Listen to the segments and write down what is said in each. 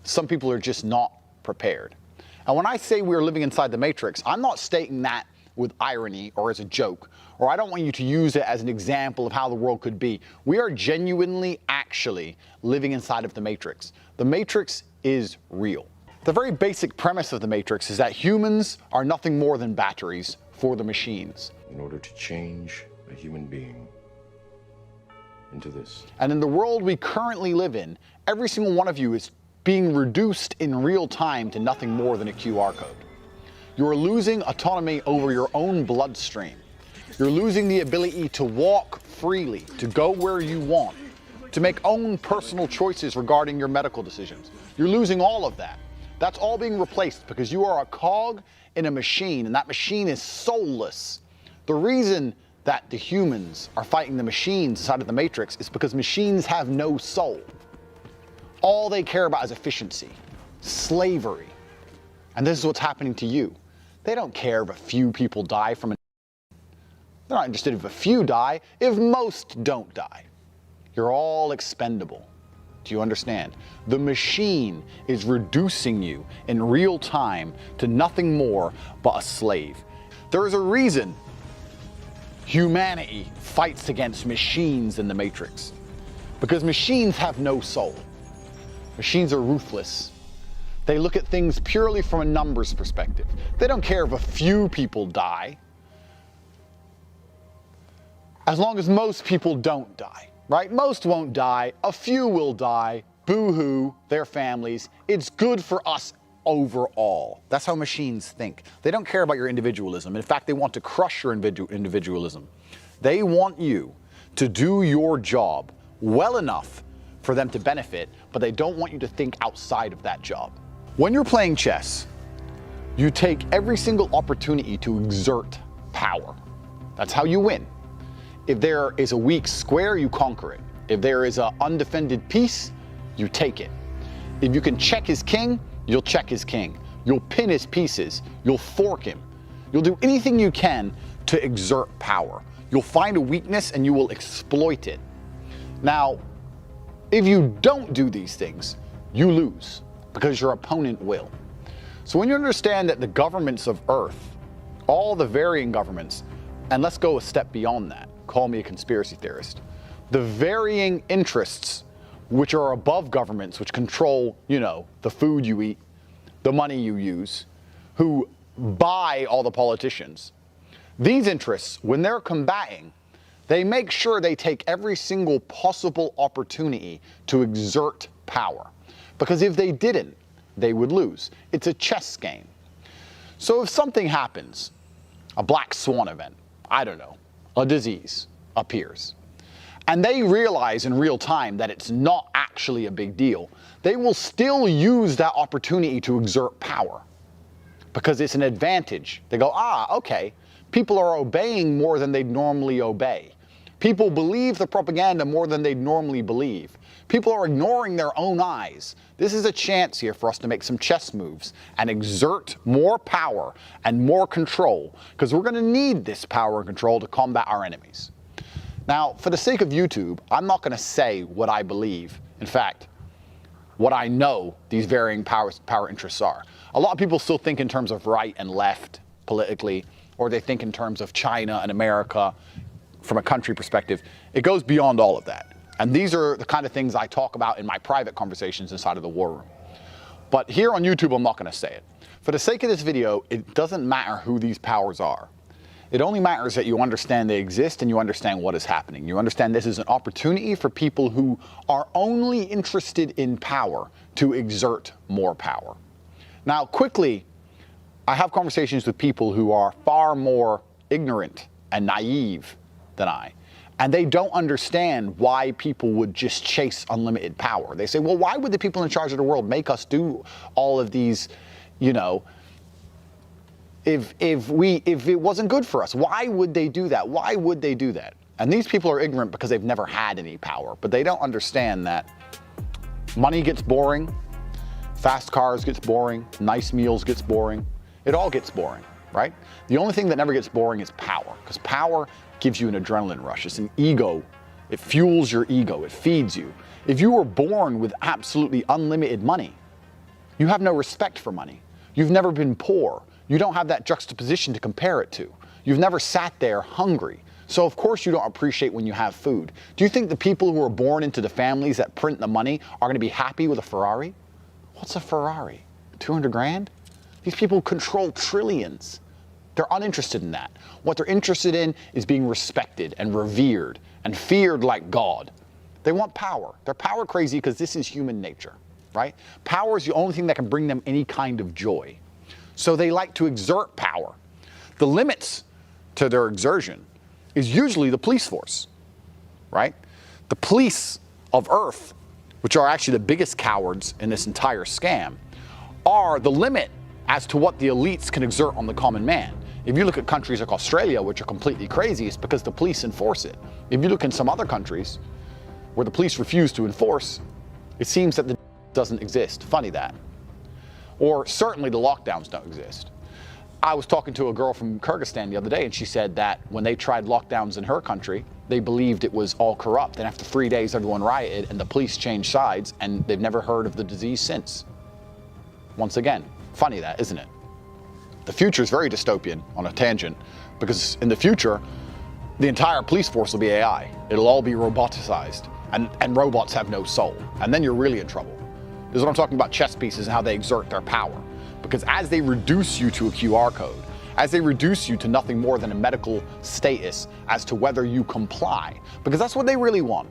some people are just not prepared. And when I say we're living inside the Matrix, I'm not stating that with irony or as a joke, or I don't want you to use it as an example of how the world could be. We are genuinely, actually living inside of the Matrix. The Matrix is real. The very basic premise of the Matrix is that humans are nothing more than batteries for the machines. In order to change a human being into this. And in the world we currently live in, every single one of you is being reduced in real time to nothing more than a QR code. You're losing autonomy over your own bloodstream. You're losing the ability to walk freely, to go where you want, to make own personal choices regarding your medical decisions. You're losing all of that. That's all being replaced because you are a cog in a machine, and that machine is soulless. The reason that the humans are fighting the machines inside of the Matrix is because machines have no soul. All they care about is efficiency, slavery. And this is what's happening to you. They don't care if a few people die from an. They're not interested if a few die, if most don't die. You're all expendable. Do you understand? The machine is reducing you in real time to nothing more but a slave. There is a reason humanity fights against machines in the Matrix. Because machines have no soul. Machines are ruthless. They look at things purely from a numbers perspective. They don't care if a few people die, as long as most people don't die, right? Most won't die, a few will die, boo-hoo, their families. It's good for us overall. That's how machines think. They don't care about your individualism. In fact, they want to crush your individualism. They want you to do your job well enough for them to benefit, but they don't want you to think outside of that job. When you're playing chess, you take every single opportunity to exert power. That's how you win. If there is a weak square, you conquer it. If there is an undefended piece, you take it. If you can check his king, you'll check his king. You'll pin his pieces. You'll fork him. You'll do anything you can to exert power. You'll find a weakness and you will exploit it. Now, if you don't do these things, you lose because your opponent will. So when you understand that the governments of Earth, all the varying governments, and let's go a step beyond that, call me a conspiracy theorist, the varying interests which are above governments, which control, the food you eat, the money you use, who buy all the politicians. These interests, when they're combating, they make sure they take every single possible opportunity to exert power. Because if they didn't, they would lose. It's a chess game. So if something happens, a black swan event, I don't know, a disease appears, and they realize in real time that it's not actually a big deal, they will still use that opportunity to exert power because it's an advantage. They go, okay, people are obeying more than they'd normally obey. People believe the propaganda more than they'd normally believe. People are ignoring their own eyes. This is a chance here for us to make some chess moves and exert more power and more control, because we're going to need this power and control to combat our enemies. Now, for the sake of YouTube, I'm not going to say what I believe. In fact, what I know these varying power interests are. A lot of people still think in terms of right and left politically, or they think in terms of China and America from a country perspective. It goes beyond all of that. And these are the kind of things I talk about in my private conversations inside of the war room. But here on YouTube, I'm not going to say it. For the sake of this video, it doesn't matter who these powers are. It only matters that you understand they exist and you understand what is happening. You understand this is an opportunity for people who are only interested in power to exert more power. Now, quickly, I have conversations with people who are far more ignorant and naive than I. And they don't understand why people would just chase unlimited power. They say, well, why would the people in charge of the world make us do all of these, if it wasn't good for us? Why would they do that? Why would they do that? And these people are ignorant because they've never had any power, but they don't understand that money gets boring, fast cars gets boring, nice meals gets boring. It all gets boring, right? The only thing that never gets boring is power, because power gives you an adrenaline rush. It's an ego. It fuels your ego. It feeds you. If you were born with absolutely unlimited money, You have no respect for money. You've never been poor. You don't have that juxtaposition to compare it to. You've never sat there hungry. So of course you don't appreciate when you have food. Do you think the people who are born into the families that print the money are going to be happy with a Ferrari? What's a Ferrari? 200 grand? These people control trillions. They're uninterested in that. What they're interested in is being respected and revered and feared like God. They want power. They're power crazy because this is human nature, right? Power is the only thing that can bring them any kind of joy. So they like to exert power. The limits to their exertion is usually the police force, right? The police of Earth, which are actually the biggest cowards in this entire scam, are the limit as to what the elites can exert on the common man. If you look at countries like Australia, which are completely crazy, it's because the police enforce it. If you look in some other countries where the police refuse to enforce, it seems that the doesn't exist. Funny that. Or certainly the lockdowns don't exist. I was talking to a girl from Kyrgyzstan the other day, and she said that when they tried lockdowns in her country, they believed it was all corrupt. And after 3 days, everyone rioted, and the police changed sides, and they've never heard of the disease since. Once again, funny that, isn't it? The future is very dystopian on a tangent, because in the future, the entire police force will be AI. It'll all be roboticized, and robots have no soul. And then you're really in trouble. This is what I'm talking about, chess pieces and how they exert their power. Because as they reduce you to a QR code, as they reduce you to nothing more than a medical status as to whether you comply, because that's what they really want.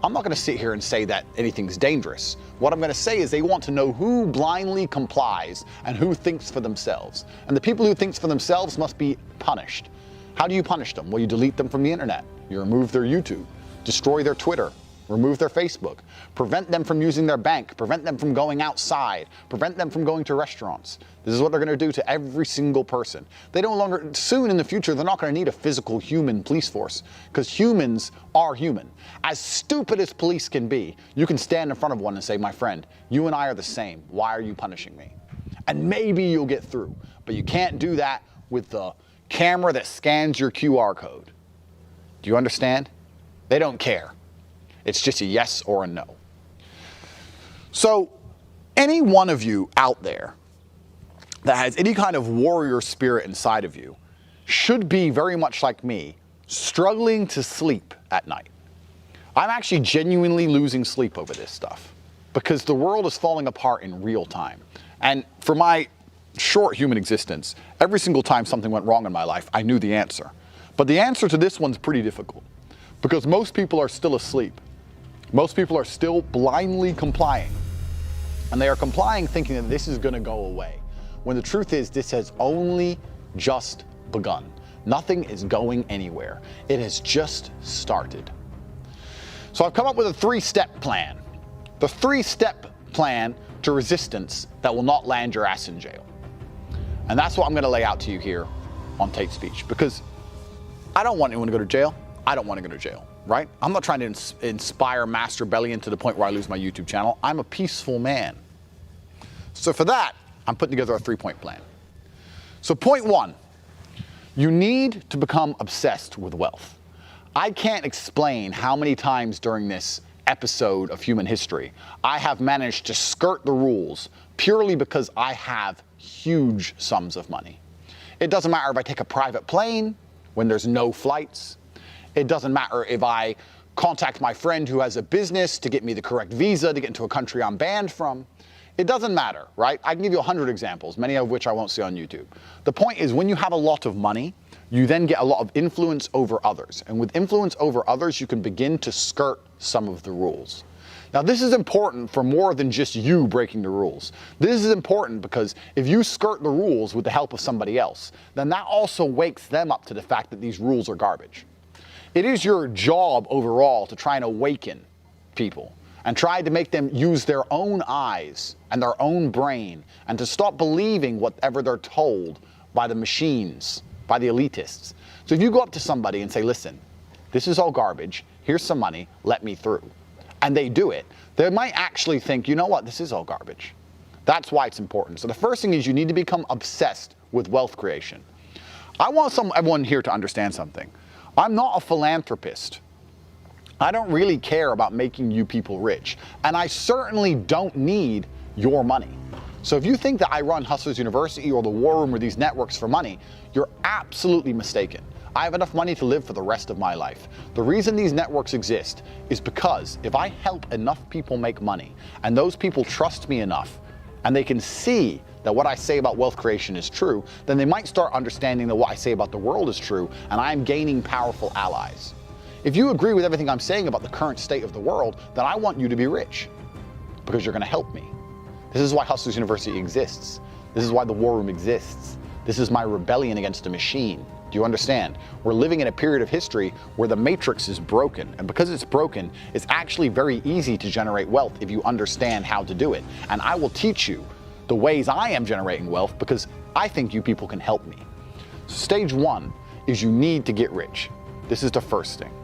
I'm not going to sit here and say that anything's dangerous. What I'm going to say is they want to know who blindly complies and who thinks for themselves. And the people who think for themselves must be punished. How do you punish them? Well, you delete them from the internet. You remove their YouTube, destroy their Twitter, remove their Facebook, prevent them from using their bank, prevent them from going outside, prevent them from going to restaurants. This is what they're going to do to every single person. They no longer, soon in the future, they're not going to need a physical human police force, because humans are human. As stupid as police can be, you can stand in front of one and say, my friend, you and I are the same. Why are you punishing me? And maybe you'll get through, but you can't do that with the camera that scans your QR code. Do you understand? They don't care. It's just a yes or a no. So any one of you out there that has any kind of warrior spirit inside of you should be very much like me, struggling to sleep at night. I'm actually genuinely losing sleep over this stuff because the world is falling apart in real time. And for my short human existence, every single time something went wrong in my life, I knew the answer. But the answer to this one's pretty difficult because most people are still asleep. Most people are still blindly complying. And they are complying thinking that this is going to go away. When the truth is, this has only just begun. Nothing is going anywhere. It has just started. So I've come up with a 3-step plan. The 3-step plan to resistance that will not land your ass in jail. And that's what I'm going to lay out to you here on Tate Speech. Because I don't want anyone to go to jail. I don't want to go to jail. Right? I'm not trying to inspire mass rebellion to the point where I lose my YouTube channel. I'm a peaceful man. So for that, I'm putting together a 3-point plan. So point 1, you need to become obsessed with wealth. I can't explain how many times during this episode of human history I have managed to skirt the rules purely because I have huge sums of money. It doesn't matter if I take a private plane when there's no flights. It doesn't matter if I contact my friend who has a business to get me the correct visa to get into a country I'm banned from. It doesn't matter, right? I can give you 100 examples, many of which I won't say on YouTube. The point is, when you have a lot of money, you then get a lot of influence over others. And with influence over others, you can begin to skirt some of the rules. Now, this is important for more than just you breaking the rules. This is important because if you skirt the rules with the help of somebody else, then that also wakes them up to the fact that these rules are garbage. It is your job overall to try and awaken people and try to make them use their own eyes and their own brain and to stop believing whatever they're told by the machines, by the elitists. So if you go up to somebody and say, listen, this is all garbage, here's some money, let me through, and they do it, they might actually think, you know what, this is all garbage. That's why it's important. So the first thing is you need to become obsessed with wealth creation. I want everyone here to understand something. I'm not a philanthropist. I don't really care about making you people rich. And I certainly don't need your money. So if you think that I run Hustlers University or the War Room or these networks for money, you're absolutely mistaken. I have enough money to live for the rest of my life. The reason these networks exist is because if I help enough people make money, and those people trust me enough, and they can see that what I say about wealth creation is true, then they might start understanding that what I say about the world is true, and I am gaining powerful allies. If you agree with everything I'm saying about the current state of the world, then I want you to be rich, because you're going to help me. This is why Hustlers University exists. This is why the War Room exists. This is my rebellion against the machine. Do you understand? We're living in a period of history where the matrix is broken. And because it's broken, it's actually very easy to generate wealth if you understand how to do it. And I will teach you the ways I am generating wealth because I think you people can help me. Stage one is you need to get rich. This is the first thing.